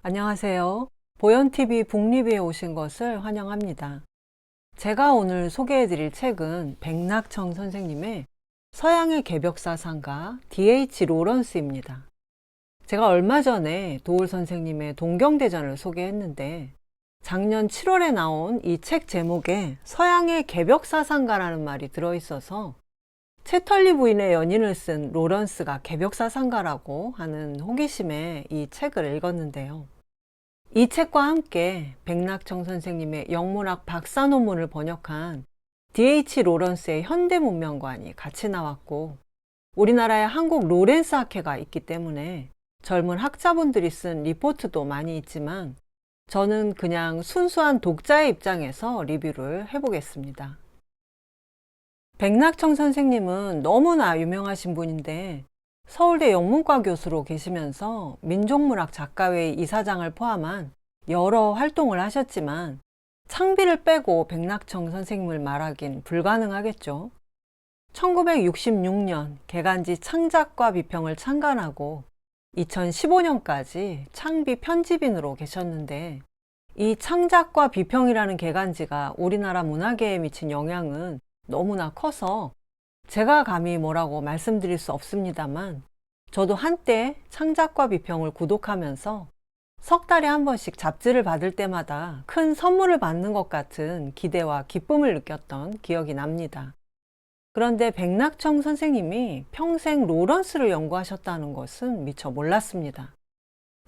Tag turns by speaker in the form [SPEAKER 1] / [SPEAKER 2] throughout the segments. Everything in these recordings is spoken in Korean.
[SPEAKER 1] 안녕하세요. 보현TV 북리뷰에 오신 것을 환영합니다. 제가 오늘 소개해드릴 책은 백낙청 선생님의 서양의 개벽사상가 D.H. 로런스입니다. 제가 얼마 전에 도울 선생님의 동경대전을 소개했는데 작년 7월에 나온 이 책 제목에 서양의 개벽사상가라는 말이 들어있어서 채털리 부인의 연인을 쓴 로런스가 개벽사상가라고 하는 호기심에 이 책을 읽었는데요. 이 책과 함께 백낙청 선생님의 영문학 박사 논문을 번역한 D.H. 로런스의 현대문명관이 같이 나왔고, 우리나라에 한국 로렌스 학회가 있기 때문에 젊은 학자분들이 쓴 리포트도 많이 있지만 저는 그냥 순수한 독자의 입장에서 리뷰를 해보겠습니다. 백낙청 선생님은 너무나 유명하신 분인데 서울대 영문과 교수로 계시면서 민족문학 작가회의 이사장을 포함한 여러 활동을 하셨지만 창비를 빼고 백낙청 선생님을 말하긴 불가능하겠죠. 1966년 개간지 창작과 비평을 창간하고 2015년까지 창비 편집인으로 계셨는데, 이 창작과 비평이라는 개간지가 우리나라 문화계에 미친 영향은 너무나 커서 제가 감히 뭐라고 말씀드릴 수 없습니다만, 저도 한때 창작과 비평을 구독하면서 석 달에 한 번씩 잡지를 받을 때마다 큰 선물을 받는 것 같은 기대와 기쁨을 느꼈던 기억이 납니다. 그런데 백낙청 선생님이 평생 로런스를 연구하셨다는 것은 미처 몰랐습니다.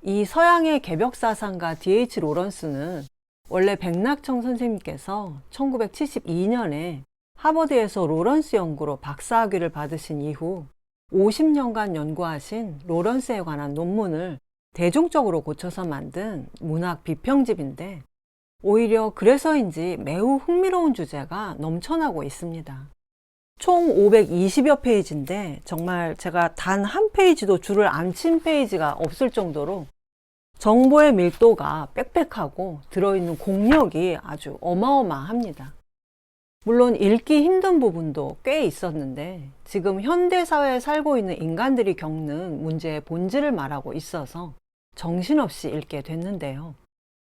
[SPEAKER 1] 이 서양의 개벽사상가 D.H. 로런스는 원래 백낙청 선생님께서 1972년에 하버드에서 로런스 연구로 박사학위를 받으신 이후 50년간 연구하신 로런스에 관한 논문을 대중적으로 고쳐서 만든 문학 비평집인데, 오히려 그래서인지 매우 흥미로운 주제가 넘쳐나고 있습니다. 총 520여 페이지인데 정말 제가 단 한 페이지도 줄을 안 친 페이지가 없을 정도로 정보의 밀도가 빽빽하고 들어있는 공력이 아주 어마어마합니다. 물론 읽기 힘든 부분도 꽤 있었는데 지금 현대사회에 살고 있는 인간들이 겪는 문제의 본질을 말하고 있어서 정신없이 읽게 됐는데요.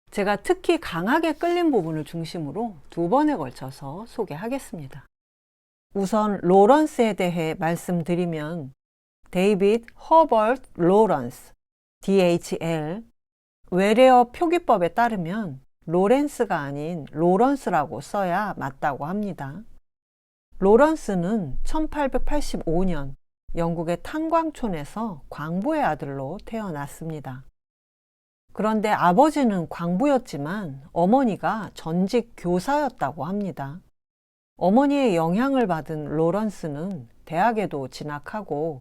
[SPEAKER 1] 제가 특히 강하게 끌린 부분을 중심으로 두 번에 걸쳐서 소개하겠습니다. 우선 로런스에 대해 말씀드리면 데이빗 허버트 로런스, DHL, 외래어 표기법에 따르면 로렌스가 아닌 로런스라고 써야 맞다고 합니다. 로런스는 1885년 영국의 탄광촌에서 광부의 아들로 태어났습니다. 그런데 아버지는 광부였지만 어머니가 전직 교사였다고 합니다. 어머니의 영향을 받은 로런스는 대학에도 진학하고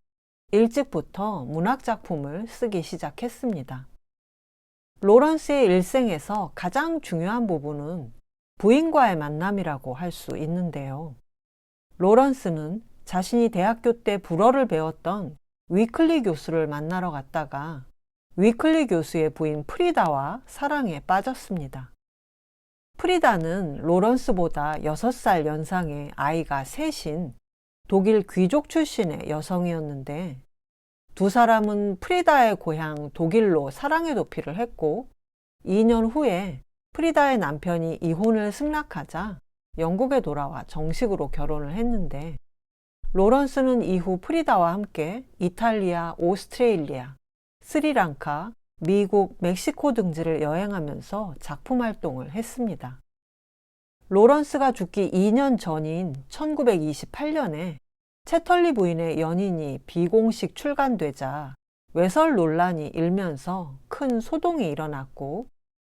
[SPEAKER 1] 일찍부터 문학작품을 쓰기 시작했습니다. 로런스의 일생에서 가장 중요한 부분은 부인과의 만남이라고 할 수 있는데요. 로런스는 자신이 대학교 때 불어를 배웠던 위클리 교수를 만나러 갔다가 위클리 교수의 부인 프리다와 사랑에 빠졌습니다. 프리다는 로런스보다 6살 연상의 아이가 셋인 독일 귀족 출신의 여성이었는데, 두 사람은 프리다의 고향 독일로 사랑의 도피를 했고 2년 후에 프리다의 남편이 이혼을 승낙하자 영국에 돌아와 정식으로 결혼을 했는데, 로런스는 이후 프리다와 함께 이탈리아, 오스트레일리아, 스리랑카, 미국, 멕시코 등지를 여행하면서 작품 활동을 했습니다. 로런스가 죽기 2년 전인 1928년에 채털리 부인의 연인이 비공식 출간되자 외설 논란이 일면서 큰 소동이 일어났고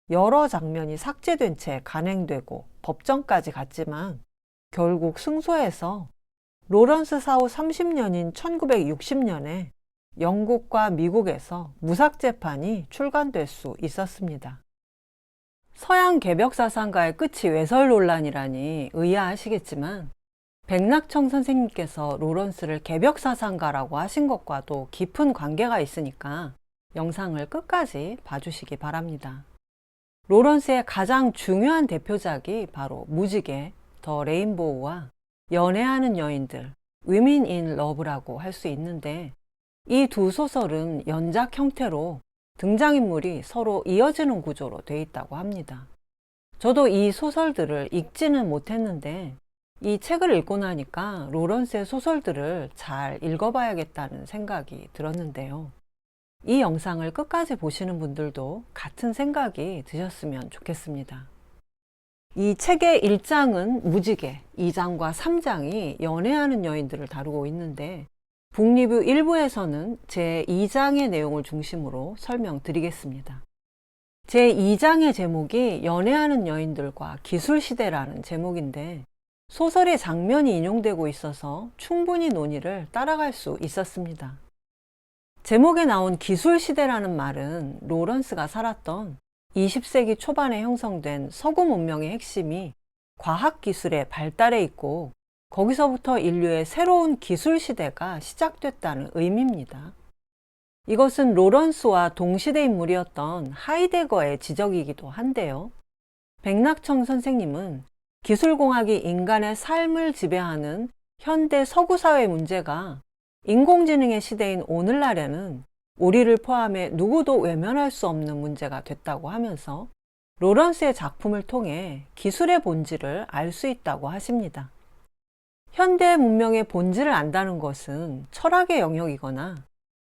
[SPEAKER 1] 여러 장면이 삭제된 채 간행되고 법정까지 갔지만 결국 승소해서 로런스 사후 30년인 1960년에 영국과 미국에서 무삭제판이 출간될 수 있었습니다. 서양 개벽사상가의 끝이 외설 논란이라니 의아하시겠지만 백낙청 선생님께서 로런스를 개벽사상가라고 하신 것과도 깊은 관계가 있으니까 영상을 끝까지 봐주시기 바랍니다. 로런스의 가장 중요한 대표작이 바로 무지개, 더 레인보우와 연애하는 여인들, 위민 인 러브라고 할 수 있는데, 이 두 소설은 연작 형태로 등장인물이 서로 이어지는 구조로 돼 있다고 합니다. 저도 이 소설들을 읽지는 못했는데 이 책을 읽고 나니까 로런스의 소설들을 잘 읽어봐야겠다는 생각이 들었는데요. 이 영상을 끝까지 보시는 분들도 같은 생각이 드셨으면 좋겠습니다. 이 책의 1장은 무지개, 2장과 3장이 연애하는 여인들을 다루고 있는데 북리뷰 1부에서는 제2장의 내용을 중심으로 설명드리겠습니다. 제2장의 제목이 연애하는 여인들과 기술시대라는 제목인데 소설의 장면이 인용되고 있어서 충분히 논의를 따라갈 수 있었습니다. 제목에 나온 기술시대라는 말은 로런스가 살았던 20세기 초반에 형성된 서구 문명의 핵심이 과학기술의 발달에 있고 거기서부터 인류의 새로운 기술시대가 시작됐다는 의미입니다. 이것은 로런스와 동시대 인물이었던 하이데거의 지적이기도 한데요. 백낙청 선생님은 기술공학이 인간의 삶을 지배하는 현대 서구사회 문제가 인공지능의 시대인 오늘날에는 우리를 포함해 누구도 외면할 수 없는 문제가 됐다고 하면서 로런스의 작품을 통해 기술의 본질을 알 수 있다고 하십니다. 현대 문명의 본질을 안다는 것은 철학의 영역이거나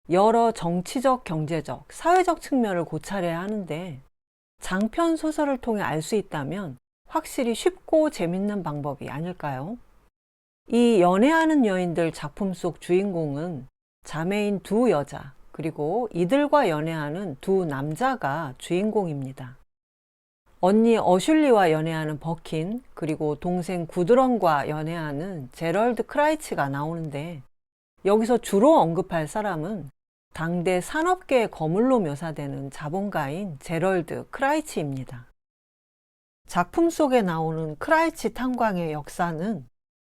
[SPEAKER 1] 여러 정치적, 경제적, 사회적 측면을 고찰해야 하는데 장편 소설을 통해 알 수 있다면 확실히 쉽고 재밌는 방법이 아닐까요? 이 연애하는 여인들 작품 속 주인공은 자매인 두 여자, 그리고 이들과 연애하는 두 남자가 주인공입니다. 언니 어슐리와 연애하는 버킨, 그리고 동생 구드런과 연애하는 제럴드 크라이치가 나오는데 여기서 주로 언급할 사람은 당대 산업계의 거물로 묘사되는 자본가인 제럴드 크라이치입니다. 작품 속에 나오는 크라이치 탄광의 역사는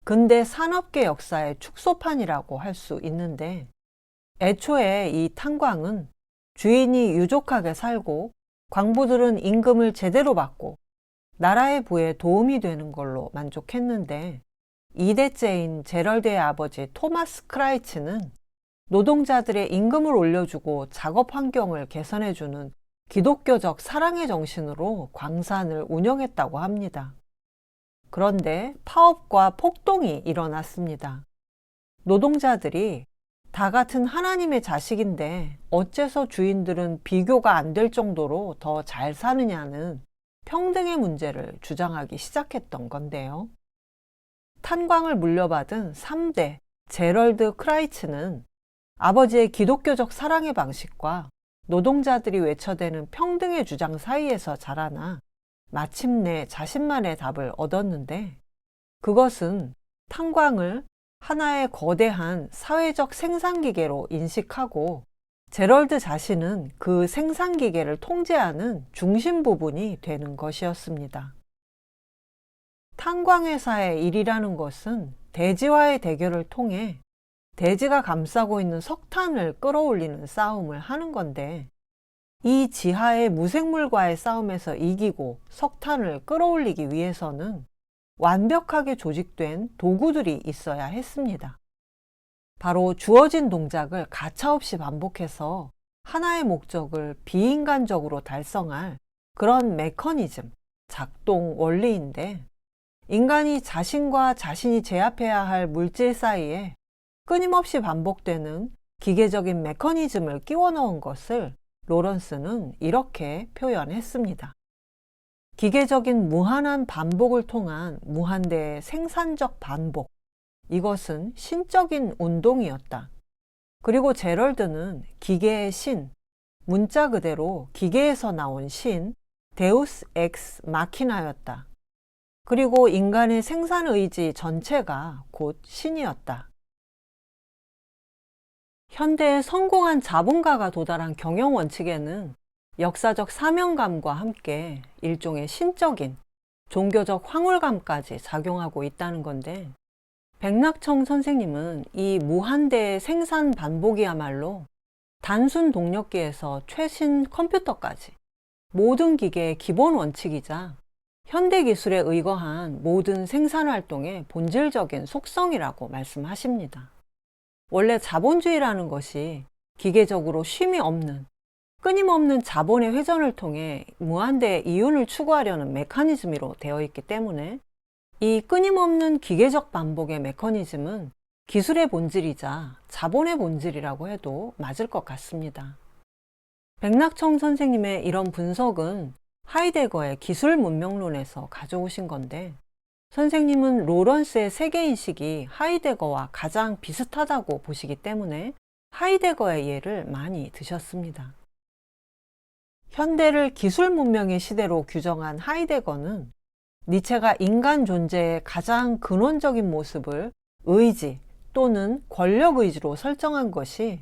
[SPEAKER 1] 근대 산업계 역사의 축소판이라고 할 수 있는데 애초에 이 탄광은 주인이 유족하게 살고 광부들은 임금을 제대로 받고 나라의 부에 도움이 되는 걸로 만족했는데 2대째인 제럴드의 아버지 토마스 크라이치는 노동자들의 임금을 올려주고 작업 환경을 개선해주는 기독교적 사랑의 정신으로 광산을 운영했다고 합니다. 그런데 파업과 폭동이 일어났습니다. 노동자들이 다 같은 하나님의 자식인데 어째서 주인들은 비교가 안 될 정도로 더 잘 사느냐는 평등의 문제를 주장하기 시작했던 건데요. 탄광을 물려받은 3대 제럴드 크라이츠는 아버지의 기독교적 사랑의 방식과 노동자들이 외쳐대는 평등의 주장 사이에서 자라나 마침내 자신만의 답을 얻었는데 그것은 탄광을 하나의 거대한 사회적 생산기계로 인식하고 제럴드 자신은 그 생산기계를 통제하는 중심 부분이 되는 것이었습니다. 탄광회사의 일이라는 것은 대지와의 대결을 통해 대지가 감싸고 있는 석탄을 끌어올리는 싸움을 하는 건데 이 지하의 무생물과의 싸움에서 이기고 석탄을 끌어올리기 위해서는 완벽하게 조직된 도구들이 있어야 했습니다. 바로 주어진 동작을 가차없이 반복해서 하나의 목적을 비인간적으로 달성할 그런 메커니즘, 작동 원리인데 인간이 자신과 자신이 제압해야 할 물질 사이에 끊임없이 반복되는 기계적인 메커니즘을 끼워 넣은 것을 로런스는 이렇게 표현했습니다. 기계적인 무한한 반복을 통한 무한대의 생산적 반복. 이것은 신적인 운동이었다. 그리고 제럴드는 기계의 신, 문자 그대로 기계에서 나온 신, 데우스 엑스 마키나였다. 그리고 인간의 생산 의지 전체가 곧 신이었다. 현대의 성공한 자본가가 도달한 경영 원칙에는 역사적 사명감과 함께 일종의 신적인 종교적 황홀감까지 작용하고 있다는 건데 백낙청 선생님은 이 무한대의 생산 반복이야말로 단순 동력기에서 최신 컴퓨터까지 모든 기계의 기본 원칙이자 현대 기술에 의거한 모든 생산 활동의 본질적인 속성이라고 말씀하십니다. 원래 자본주의라는 것이 기계적으로 쉼이 없는 끊임없는 자본의 회전을 통해 무한대의 이윤을 추구하려는 메커니즘으로 되어 있기 때문에 이 끊임없는 기계적 반복의 메커니즘은 기술의 본질이자 자본의 본질이라고 해도 맞을 것 같습니다. 백낙청 선생님의 이런 분석은 하이데거의 기술 문명론에서 가져오신 건데, 선생님은 로런스의 세계인식이 하이데거와 가장 비슷하다고 보시기 때문에 하이데거의 예를 많이 드셨습니다. 현대를 기술 문명의 시대로 규정한 하이데거는 니체가 인간 존재의 가장 근원적인 모습을 의지 또는 권력 의지로 설정한 것이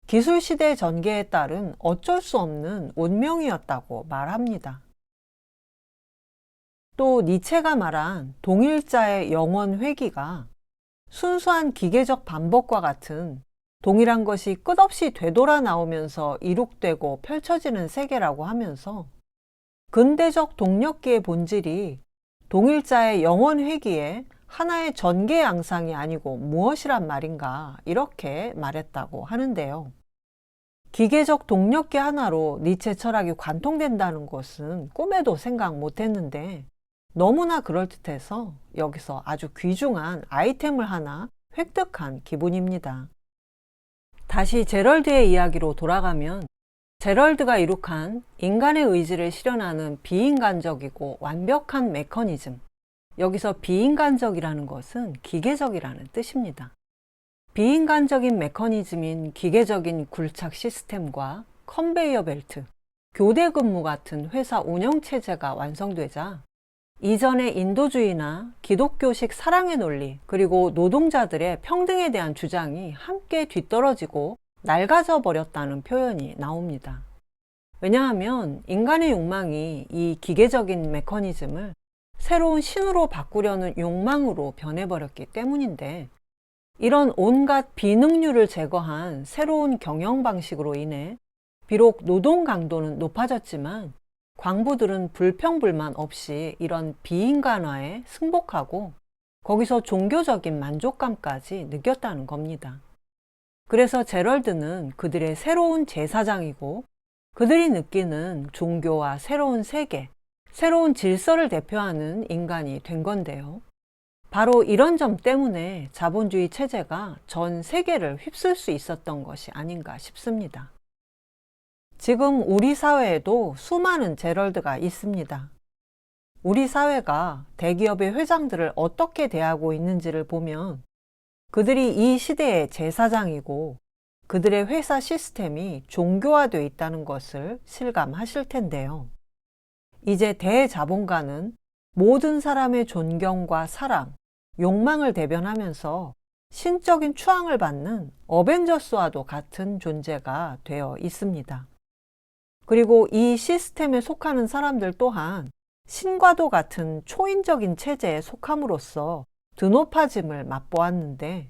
[SPEAKER 1] 기술 시대의 전개에 따른 어쩔 수 없는 운명이었다고 말합니다. 또 니체가 말한 동일자의 영원 회귀가 순수한 기계적 반복과 같은 동일한 것이 끝없이 되돌아 나오면서 이룩되고 펼쳐지는 세계라고 하면서 근대적 동력기의 본질이 동일자의 영원 회귀에 하나의 전개 양상이 아니고 무엇이란 말인가 이렇게 말했다고 하는데요. 기계적 동력기 하나로 니체 철학이 관통된다는 것은 꿈에도 생각 못했는데 너무나 그럴듯해서 여기서 아주 귀중한 아이템을 하나 획득한 기분입니다. 다시 제럴드의 이야기로 돌아가면 제럴드가 이룩한 인간의 의지를 실현하는 비인간적이고 완벽한 메커니즘, 여기서 비인간적이라는 것은 기계적이라는 뜻입니다. 비인간적인 메커니즘인 기계적인 굴착 시스템과 컨베이어 벨트, 교대 근무 같은 회사 운영 체제가 완성되자 이전의 인도주의나 기독교식 사랑의 논리, 그리고 노동자들의 평등에 대한 주장이 함께 뒤떨어지고 낡아져 버렸다는 표현이 나옵니다. 왜냐하면 인간의 욕망이 이 기계적인 메커니즘을 새로운 신으로 바꾸려는 욕망으로 변해버렸기 때문인데, 이런 온갖 비능률을 제거한 새로운 경영 방식으로 인해 비록 노동 강도는 높아졌지만 광부들은 불평불만 없이 이런 비인간화에 승복하고 거기서 종교적인 만족감까지 느꼈다는 겁니다. 그래서 제럴드는 그들의 새로운 제사장이고 그들이 느끼는 종교와 새로운 세계, 새로운 질서를 대표하는 인간이 된 건데요. 바로 이런 점 때문에 자본주의 체제가 전 세계를 휩쓸 수 있었던 것이 아닌가 싶습니다. 지금 우리 사회에도 수많은 제럴드가 있습니다. 우리 사회가 대기업의 회장들을 어떻게 대하고 있는지를 보면 그들이 이 시대의 제사장이고 그들의 회사 시스템이 종교화되어 있다는 것을 실감하실 텐데요. 이제 대자본가는 모든 사람의 존경과 사랑, 욕망을 대변하면서 신적인 추앙을 받는 어벤져스와도 같은 존재가 되어 있습니다. 그리고 이 시스템에 속하는 사람들 또한 신과도 같은 초인적인 체제에 속함으로써 드높아짐을 맛보았는데,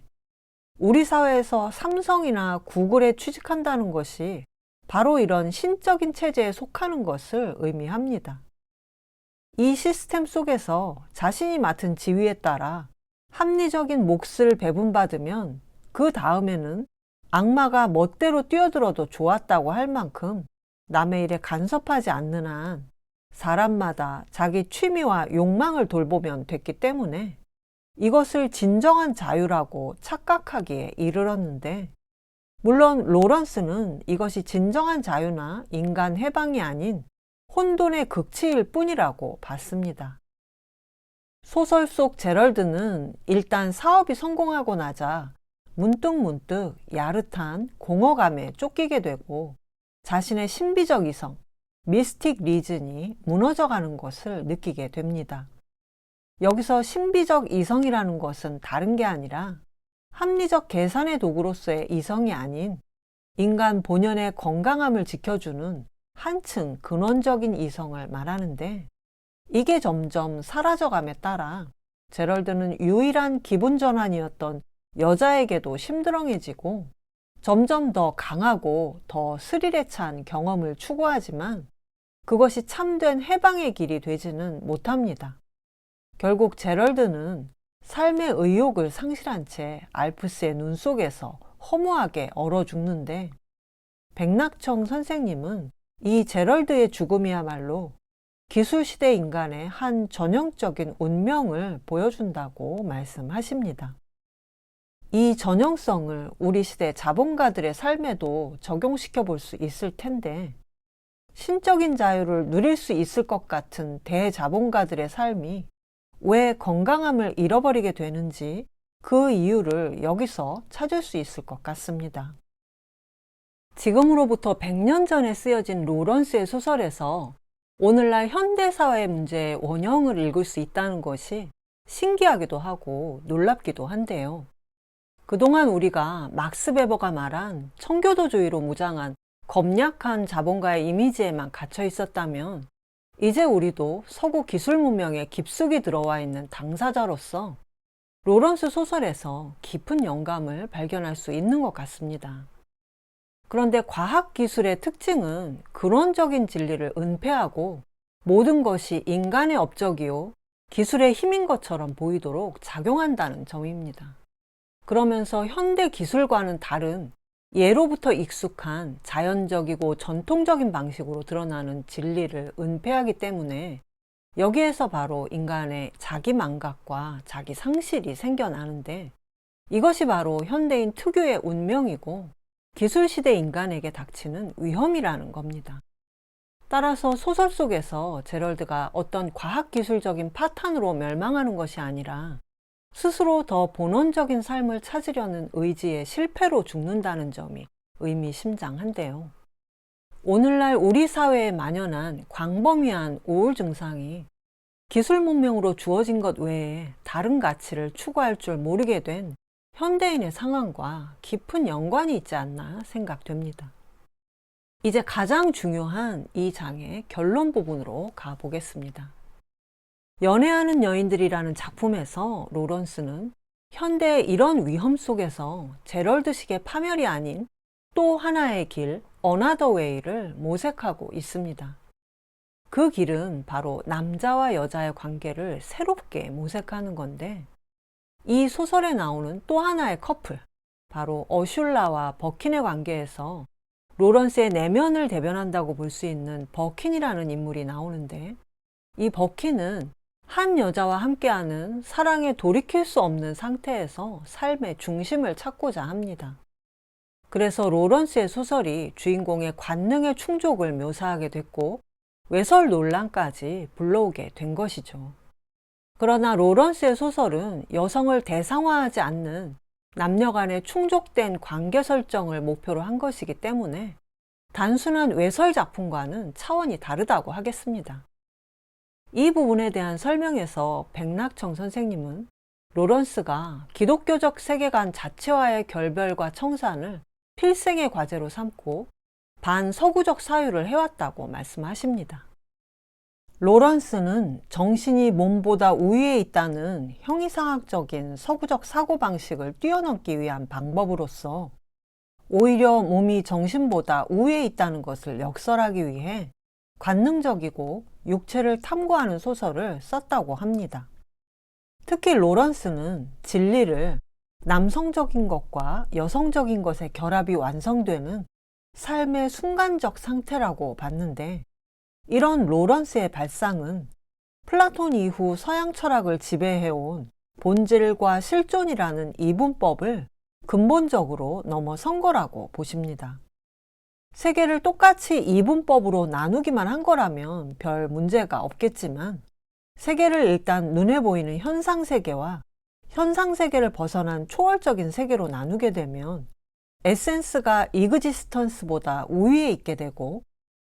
[SPEAKER 1] 우리 사회에서 삼성이나 구글에 취직한다는 것이 바로 이런 신적인 체제에 속하는 것을 의미합니다. 이 시스템 속에서 자신이 맡은 지위에 따라 합리적인 몫을 배분받으면 그 다음에는 악마가 멋대로 뛰어들어도 좋았다고 할 만큼 남의 일에 간섭하지 않는 한 사람마다 자기 취미와 욕망을 돌보면 됐기 때문에 이것을 진정한 자유라고 착각하기에 이르렀는데, 물론 로런스는 이것이 진정한 자유나 인간 해방이 아닌 혼돈의 극치일 뿐이라고 봤습니다. 소설 속 제럴드는 일단 사업이 성공하고 나자 문득문득 야릇한 공허감에 쫓기게 되고 자신의 신비적 이성, 미스틱 리즌이 무너져가는 것을 느끼게 됩니다. 여기서 신비적 이성이라는 것은 다른 게 아니라 합리적 계산의 도구로서의 이성이 아닌 인간 본연의 건강함을 지켜주는 한층 근원적인 이성을 말하는데, 이게 점점 사라져감에 따라 제럴드는 유일한 기분 전환이었던 여자에게도 심드렁해지고 점점 더 강하고 더 스릴에 찬 경험을 추구하지만 그것이 참된 해방의 길이 되지는 못합니다. 결국 제럴드는 삶의 의욕을 상실한 채 알프스의 눈 속에서 허무하게 얼어 죽는데, 백낙청 선생님은 이 제럴드의 죽음이야말로 기술시대 인간의 한 전형적인 운명을 보여준다고 말씀하십니다. 이 전형성을 우리 시대 자본가들의 삶에도 적용시켜 볼 수 있을 텐데, 신적인 자유를 누릴 수 있을 것 같은 대자본가들의 삶이 왜 건강함을 잃어버리게 되는지 그 이유를 여기서 찾을 수 있을 것 같습니다. 지금으로부터 100년 전에 쓰여진 로런스의 소설에서 오늘날 현대사회 문제의 원형을 읽을 수 있다는 것이 신기하기도 하고 놀랍기도 한데요. 그동안 우리가 막스 베버가 말한 청교도주의로 무장한 겁약한 자본가의 이미지에만 갇혀 있었다면, 이제 우리도 서구 기술 문명에 깊숙이 들어와 있는 당사자로서 로런스 소설에서 깊은 영감을 발견할 수 있는 것 같습니다. 그런데 과학기술의 특징은 근원적인 진리를 은폐하고 모든 것이 인간의 업적이요 기술의 힘인 것처럼 보이도록 작용한다는 점입니다. 그러면서 현대 기술과는 다른 예로부터 익숙한 자연적이고 전통적인 방식으로 드러나는 진리를 은폐하기 때문에 여기에서 바로 인간의 자기 망각과 자기 상실이 생겨나는데, 이것이 바로 현대인 특유의 운명이고 기술시대 인간에게 닥치는 위험이라는 겁니다. 따라서 소설 속에서 제럴드가 어떤 과학기술적인 파탄으로 멸망하는 것이 아니라 스스로 더 본원적인 삶을 찾으려는 의지의 실패로 죽는다는 점이 의미심장한데요. 오늘날 우리 사회에 만연한 광범위한 우울 증상이 기술 문명으로 주어진 것 외에 다른 가치를 추구할 줄 모르게 된 현대인의 상황과 깊은 연관이 있지 않나 생각됩니다. 이제 가장 중요한 이 장의 결론 부분으로 가보겠습니다. 연애하는 여인들이라는 작품에서 로런스는 현대의 이런 위험 속에서 제럴드식의 파멸이 아닌 또 하나의 길, 어나더 웨이를 모색하고 있습니다. 그 길은 바로 남자와 여자의 관계를 새롭게 모색하는 건데, 이 소설에 나오는 또 하나의 커플, 바로 어슐라와 버킨의 관계에서 로런스의 내면을 대변한다고 볼 수 있는 버킨이라는 인물이 나오는데, 이 버킨은 한 여자와 함께하는 사랑에 돌이킬 수 없는 상태에서 삶의 중심을 찾고자 합니다. 그래서 로런스의 소설이 주인공의 관능의 충족을 묘사하게 됐고 외설 논란까지 불러오게 된 것이죠. 그러나 로런스의 소설은 여성을 대상화하지 않는 남녀 간의 충족된 관계 설정을 목표로 한 것이기 때문에 단순한 외설 작품과는 차원이 다르다고 하겠습니다. 이 부분에 대한 설명에서 백낙청 선생님은 로런스가 기독교적 세계관 자체와의 결별과 청산을 필생의 과제로 삼고 반서구적 사유를 해왔다고 말씀하십니다. 로런스는 정신이 몸보다 우위에 있다는 형이상학적인 서구적 사고방식을 뛰어넘기 위한 방법으로서 오히려 몸이 정신보다 우위에 있다는 것을 역설하기 위해 관능적이고 육체를 탐구하는 소설을 썼다고 합니다. 특히 로런스는 진리를 남성적인 것과 여성적인 것의 결합이 완성되는 삶의 순간적 상태라고 봤는데, 이런 로런스의 발상은 플라톤 이후 서양 철학을 지배해온 본질과 실존이라는 이분법을 근본적으로 넘어선 거라고 보십니다. 세계를 똑같이 이분법으로 나누기만 한 거라면 별 문제가 없겠지만, 세계를 일단 눈에 보이는 현상세계와 현상세계를 벗어난 초월적인 세계로 나누게 되면 에센스가 이그지스턴스보다 우위에 있게 되고,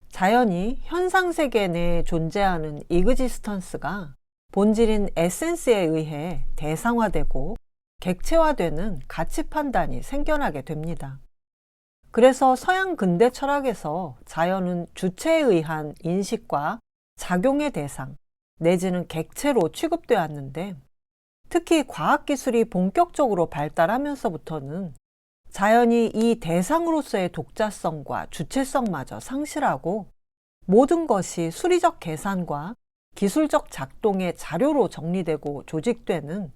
[SPEAKER 1] 자연히 현상세계 내에 존재하는 이그지스턴스가 본질인 에센스에 의해 대상화되고 객체화되는 가치 판단이 생겨나게 됩니다. 그래서 서양 근대 철학에서 자연은 주체에 의한 인식과 작용의 대상 내지는 객체로 취급되었는데, 특히 과학기술이 본격적으로 발달하면서부터는 자연이 이 대상으로서의 독자성과 주체성마저 상실하고 모든 것이 수리적 계산과 기술적 작동의 자료로 정리되고 조직되는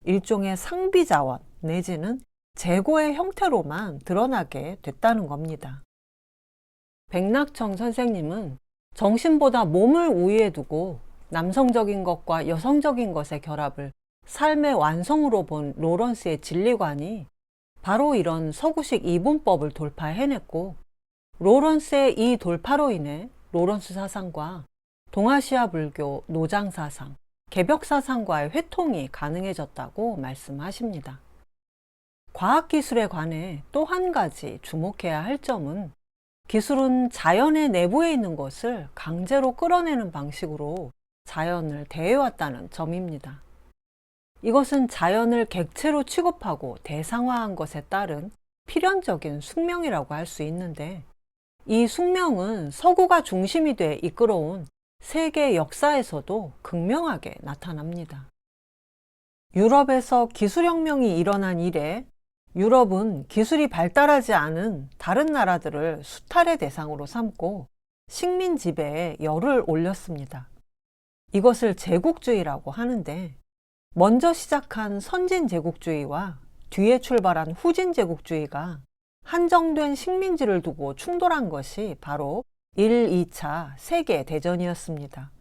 [SPEAKER 1] 일종의 상비자원 내지는 재고의 형태로만 드러나게 됐다는 겁니다. 백낙청 선생님은 정신보다 몸을 우위에 두고 남성적인 것과 여성적인 것의 결합을 삶의 완성으로 본 로런스의 진리관이 바로 이런 서구식 이분법을 돌파해냈고, 로런스의 이 돌파로 인해 로런스 사상과 동아시아 불교, 노장 사상, 개벽 사상과의 회통이 가능해졌다고 말씀하십니다. 과학기술에 관해 또 한 가지 주목해야 할 점은, 기술은 자연의 내부에 있는 것을 강제로 끌어내는 방식으로 자연을 대해왔다는 점입니다. 이것은 자연을 객체로 취급하고 대상화한 것에 따른 필연적인 숙명이라고 할 수 있는데, 이 숙명은 서구가 중심이 돼 이끌어온 세계 역사에서도 극명하게 나타납니다. 유럽에서 기술혁명이 일어난 이래 유럽은 기술이 발달하지 않은 다른 나라들을 수탈의 대상으로 삼고 식민 지배에 열을 올렸습니다. 이것을 제국주의라고 하는데, 먼저 시작한 선진 제국주의와 뒤에 출발한 후진 제국주의가 한정된 식민지를 두고 충돌한 것이 바로 1, 2차 세계대전이었습니다.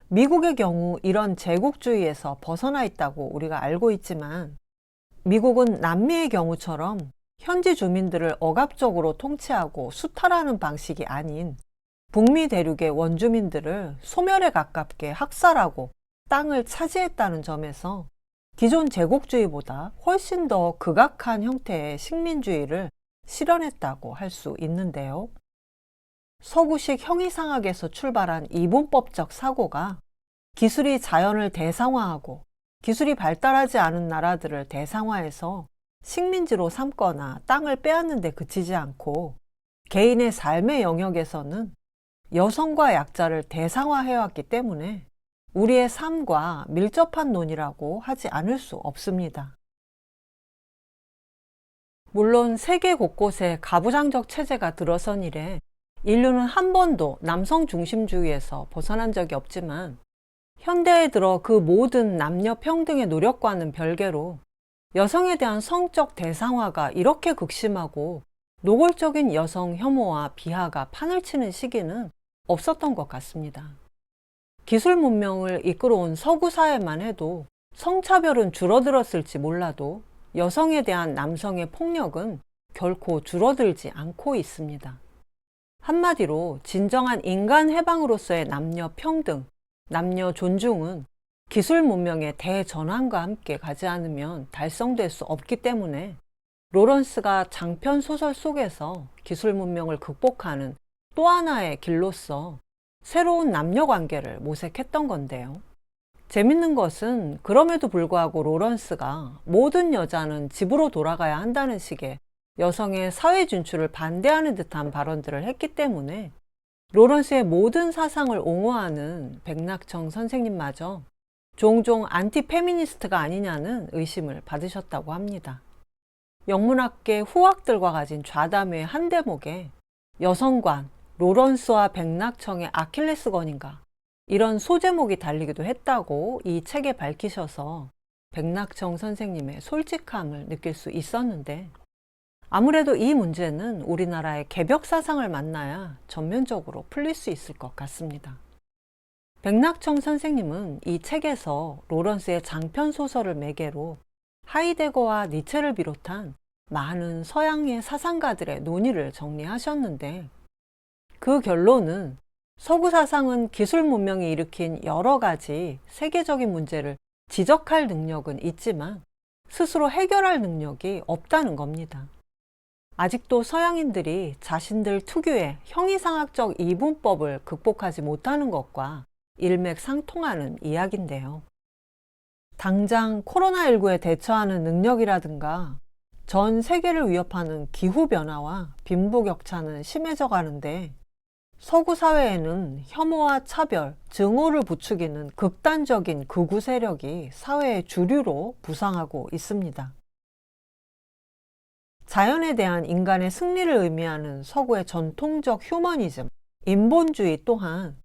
[SPEAKER 1] 미국의 경우 이런 제국주의에서 벗어나 있다고 우리가 알고 있지만, 미국은 남미의 경우처럼 현지 주민들을 억압적으로 통치하고 수탈하는 방식이 아닌 북미 대륙의 원주민들을 소멸에 가깝게 학살하고 땅을 차지했다는 점에서 기존 제국주의보다 훨씬 더 극악한 형태의 식민주의를 실현했다고 할 수 있는데요. 서구식 형이상학에서 출발한 이분법적 사고가 기술이 자연을 대상화하고 기술이 발달하지 않은 나라들을 대상화해서 식민지로 삼거나 땅을 빼앗는 데 그치지 않고, 개인의 삶의 영역에서는 여성과 약자를 대상화해왔기 때문에 우리의 삶과 밀접한 논이라고 하지 않을 수 없습니다. 물론 세계 곳곳에 가부장적 체제가 들어선 이래 인류는 한 번도 남성 중심주의에서 벗어난 적이 없지만, 현대에 들어 그 모든 남녀 평등의 노력과는 별개로 여성에 대한 성적 대상화가 이렇게 극심하고 노골적인 여성 혐오와 비하가 판을 치는 시기는 없었던 것 같습니다. 기술 문명을 이끌어온 서구 사회만 해도 성차별은 줄어들었을지 몰라도 여성에 대한 남성의 폭력은 결코 줄어들지 않고 있습니다. 한마디로 진정한 인간 해방으로서의 남녀 평등, 남녀 존중은 기술 문명의 대전환과 함께 가지 않으면 달성될 수 없기 때문에, 로런스가 장편 소설 속에서 기술 문명을 극복하는 또 하나의 길로서 새로운 남녀 관계를 모색했던 건데요. 재밌는 것은 그럼에도 불구하고 로런스가 모든 여자는 집으로 돌아가야 한다는 식의 여성의 사회 진출을 반대하는 듯한 발언들을 했기 때문에 로런스의 모든 사상을 옹호하는 백낙청 선생님마저 종종 안티페미니스트가 아니냐는 의심을 받으셨다고 합니다. 영문학계 후학들과 가진 좌담회의 한 대목에 여성관, 로런스와 백낙청의 아킬레스건인가, 이런 소제목이 달리기도 했다고 이 책에 밝히셔서 백낙청 선생님의 솔직함을 느낄 수 있었는데, 아무래도 이 문제는 우리나라의 개벽 사상을 만나야 전면적으로 풀릴 수 있을 것 같습니다. 백낙청 선생님은 이 책에서 로런스의 장편 소설을 매개로 하이데거와 니체를 비롯한 많은 서양의 사상가들의 논의를 정리하셨는데, 그 결론은 서구 사상은 기술 문명이 일으킨 여러 가지 세계적인 문제를 지적할 능력은 있지만 스스로 해결할 능력이 없다는 겁니다. 아직도 서양인들이 자신들 특유의 형이상학적 이분법을 극복하지 못하는 것과 일맥상통하는 이야기인데요. 당장 코로나19에 대처하는 능력이라든가 전 세계를 위협하는 기후변화와 빈부격차는 심해져 가는데, 서구 사회에는 혐오와 차별, 증오를 부추기는 극단적인 극우 세력이 사회의 주류로 부상하고 있습니다. 자연에 대한 인간의 승리를 의미하는 서구의 전통적 휴머니즘, 인본주의 또한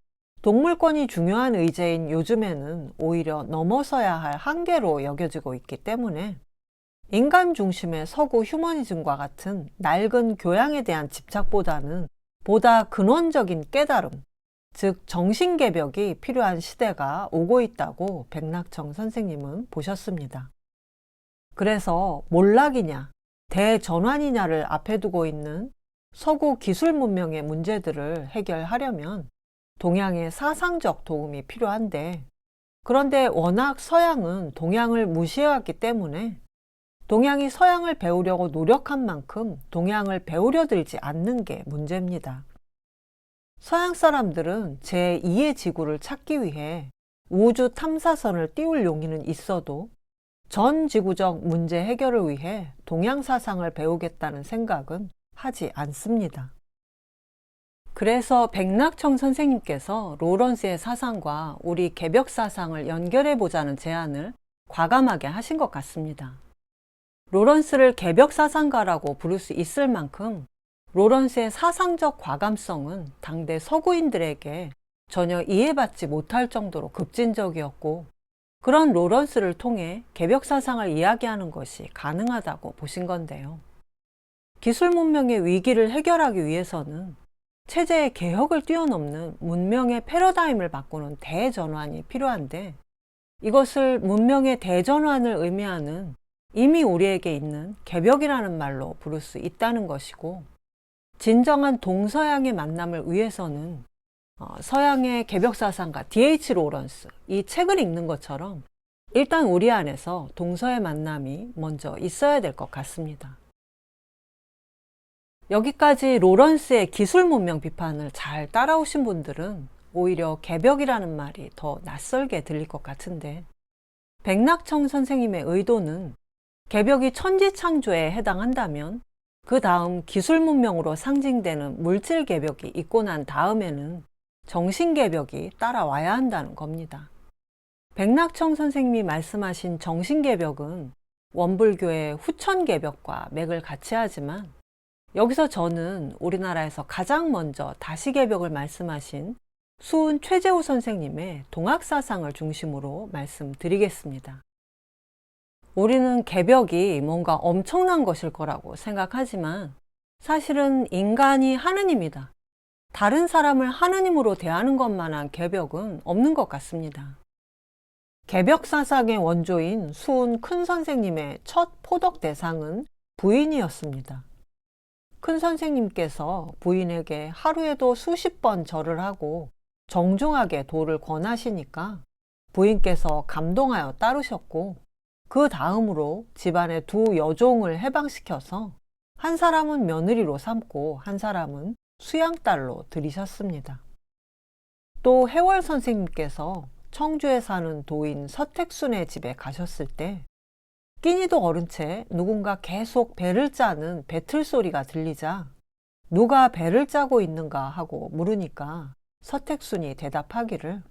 [SPEAKER 1] 동물권이 중요한 의제인 요즘에는 오히려 넘어서야 할 한계로 여겨지고 있기 때문에, 인간 중심의 서구 휴머니즘과 같은 낡은 교양에 대한 집착보다는 보다 근원적인 깨달음, 즉 정신개벽이 필요한 시대가 오고 있다고 백낙청 선생님은 보셨습니다. 그래서 몰락이냐, 대전환이냐를 앞에 두고 있는 서구 기술 문명의 문제들을 해결하려면 동양의 사상적 도움이 필요한데, 그런데 워낙 서양은 동양을 무시해왔기 때문에 동양이 서양을 배우려고 노력한 만큼 동양을 배우려 들지 않는 게 문제입니다. 서양 사람들은 제2의 지구를 찾기 위해 우주 탐사선을 띄울 용의는 있어도 전 지구적 문제 해결을 위해 동양 사상을 배우겠다는 생각은 하지 않습니다. 그래서 백낙청 선생님께서 로런스의 사상과 우리 개벽 사상을 연결해 보자는 제안을 과감하게 하신 것 같습니다. 로런스를 개벽 사상가라고 부를 수 있을 만큼 로런스의 사상적 과감성은 당대 서구인들에게 전혀 이해받지 못할 정도로 급진적이었고, 그런 로런스를 통해 개벽 사상을 이야기하는 것이 가능하다고 보신 건데요. 기술 문명의 위기를 해결하기 위해서는 체제의 개혁을 뛰어넘는 문명의 패러다임을 바꾸는 대전환이 필요한데, 이것을 문명의 대전환을 의미하는 이미 우리에게 있는 개벽이라는 말로 부를 수 있다는 것이고, 진정한 동서양의 만남을 위해서는 서양의 개벽사상가 D.H. 로런스, 이 책을 읽는 것처럼 일단 우리 안에서 동서의 만남이 먼저 있어야 될 것 같습니다. 여기까지 로런스의 기술 문명 비판을 잘 따라오신 분들은 오히려 개벽이라는 말이 더 낯설게 들릴 것 같은데, 백낙청 선생님의 의도는 개벽이 천지창조에 해당한다면 그 다음 기술 문명으로 상징되는 물질 개벽이 있고 난 다음에는 정신 개벽이 따라와야 한다는 겁니다. 백낙청 선생님이 말씀하신 정신 개벽은 원불교의 후천 개벽과 맥을 같이 하지만, 여기서 저는 우리나라에서 가장 먼저 다시 개벽을 말씀하신 수은 최재우 선생님의 동학사상을 중심으로 말씀드리겠습니다. 우리는 개벽이 뭔가 엄청난 것일 거라고 생각하지만 사실은 인간이 하느님이다, 다른 사람을 하느님으로 대하는 것만한 개벽은 없는 것 같습니다. 개벽 사상의 원조인 수은 큰 선생님의 첫 포덕 대상은 부인이었습니다. 큰 선생님께서 부인에게 하루에도 수십 번 절을 하고 정중하게 도를 권하시니까 부인께서 감동하여 따르셨고, 그 다음으로 집안의 두 여종을 해방시켜서 한 사람은 며느리로 삼고 한 사람은 수양딸로 들이셨습니다. 또 해월 선생님께서 청주에 사는 도인 서택순의 집에 가셨을 때 끼니도 어른 채 누군가 계속 배를 짜는 배틀 소리가 들리자 누가 배를 짜고 있는가 하고 물으니까 서택순이 대답하기를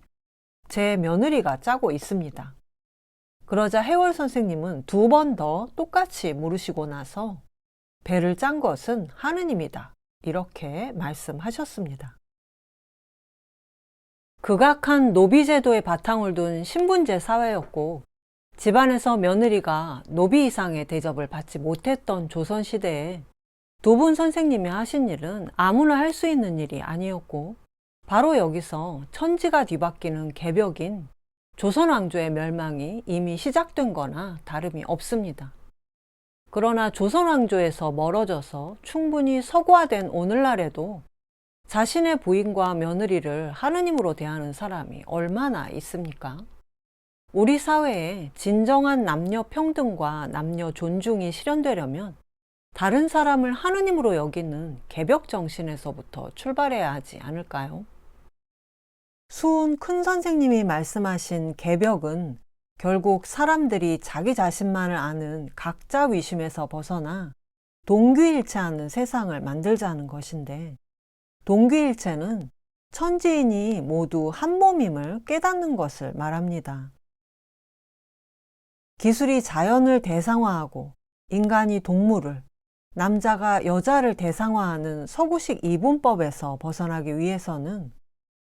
[SPEAKER 1] 제 며느리가 짜고 있습니다. 그러자 해월 선생님은 두 번 더 똑같이 물으시고 나서 배를 짠 것은 하느님이다, 이렇게 말씀하셨습니다. 극악한 노비제도의 바탕을 둔 신분제 사회였고, 집안에서 며느리가 노비 이상의 대접을 받지 못했던 조선시대에 두 분 선생님이 하신 일은 아무나 할 수 있는 일이 아니었고, 바로 여기서 천지가 뒤바뀌는 개벽인 조선왕조의 멸망이 이미 시작된 거나 다름이 없습니다. 그러나 조선왕조에서 멀어져서 충분히 서구화된 오늘날에도 자신의 부인과 며느리를 하느님으로 대하는 사람이 얼마나 있습니까? 우리 사회에 진정한 남녀 평등과 남녀 존중이 실현되려면 다른 사람을 하느님으로 여기는 개벽 정신에서부터 출발해야 하지 않을까요? 수은 큰 선생님이 말씀하신 개벽은 결국 사람들이 자기 자신만을 아는 각자 위심에서 벗어나 동귀일체하는 세상을 만들자는 것인데, 동귀일체는 천지인이 모두 한 몸임을 깨닫는 것을 말합니다. 기술이 자연을 대상화하고 인간이 동물을, 남자가 여자를 대상화하는 서구식 이분법에서 벗어나기 위해서는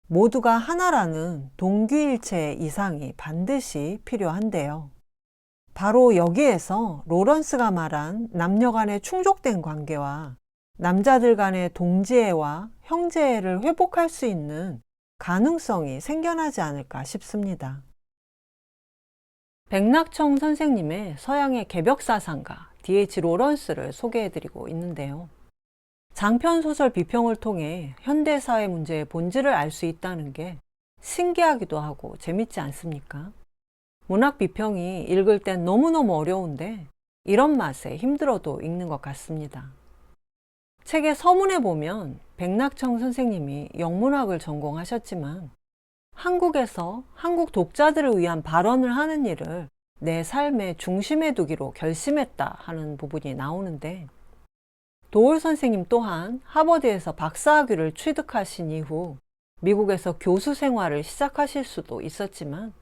[SPEAKER 1] 모두가 하나라는 동귀일체의 이상이 반드시 필요한데요. 바로 여기에서 로런스가 말한 남녀 간의 충족된 관계와 남자들 간의 동지애와 형제애를 회복할 수 있는 가능성이 생겨나지 않을까 싶습니다. 백낙청 선생님의 서양의 개벽사상가 D.H. 로런스를 소개해드리고 있는데요. 장편소설 비평을 통해 현대사회 문제의 본질을 알 수 있다는 게 신기하기도 하고 재밌지 않습니까? 문학 비평이 읽을 땐 너무너무 어려운데 이런 맛에 힘들어도 읽는 것 같습니다. 책의 서문에 보면 백낙청 선생님이 영문학을 전공하셨지만 한국에서 한국 독자들을 위한 발언을 하는 일을 내 삶의 중심에 두기로 결심했다 하는 부분이 나오는데, 도올 선생님 또한 하버드에서 박사학위를 취득하신 이후 미국에서 교수 생활을 시작하실 수도 있었지만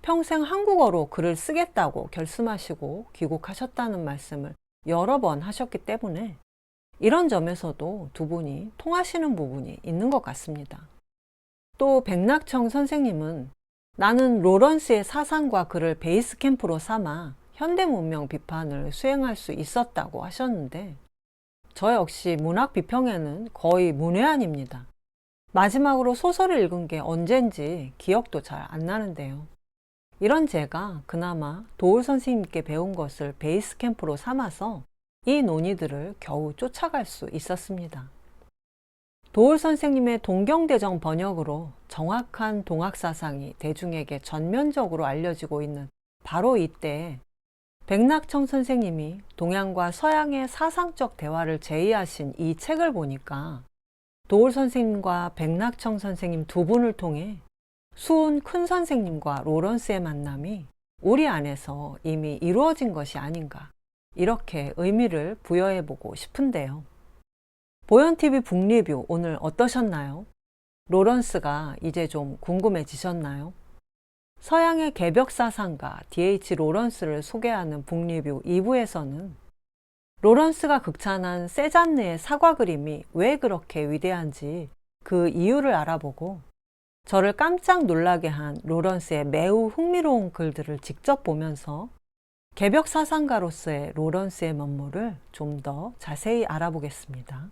[SPEAKER 1] 평생 한국어로 글을 쓰겠다고 결심하시고 귀국하셨다는 말씀을 여러 번 하셨기 때문에 이런 점에서도 두 분이 통하시는 부분이 있는 것 같습니다. 또 백낙청 선생님은 나는 로런스의 사상과 글을 베이스 캠프로 삼아 현대 문명 비판을 수행할 수 있었다고 하셨는데, 저 역시 문학 비평에는 거의 문외한입니다. 마지막으로 소설을 읽은 게 언젠지 기억도 잘 안 나는데요. 이런 제가 그나마 도올 선생님께 배운 것을 베이스 캠프로 삼아서 이 논의들을 겨우 쫓아갈 수 있었습니다. 도올 선생님의 동경대정 번역으로 정확한 동학사상이 대중에게 전면적으로 알려지고 있는 바로 이때 백낙청 선생님이 동양과 서양의 사상적 대화를 제의하신 이 책을 보니까 도올 선생님과 백낙청 선생님 두 분을 통해 수훈 큰 선생님과 로런스의 만남이 우리 안에서 이미 이루어진 것이 아닌가, 이렇게 의미를 부여해보고 싶은데요. 보현TV 북리뷰 오늘 어떠셨나요? 로런스가 이제 좀 궁금해지셨나요? 서양의 개벽사상가 D.H. 로런스를 소개하는 북리뷰 2부에서는 로런스가 극찬한 세잔느의 사과 그림이 왜 그렇게 위대한지 그 이유를 알아보고 저를 깜짝 놀라게 한 로런스의 매우 흥미로운 글들을 직접 보면서 개벽사상가로서의 로런스의 면모를 좀 더 자세히 알아보겠습니다.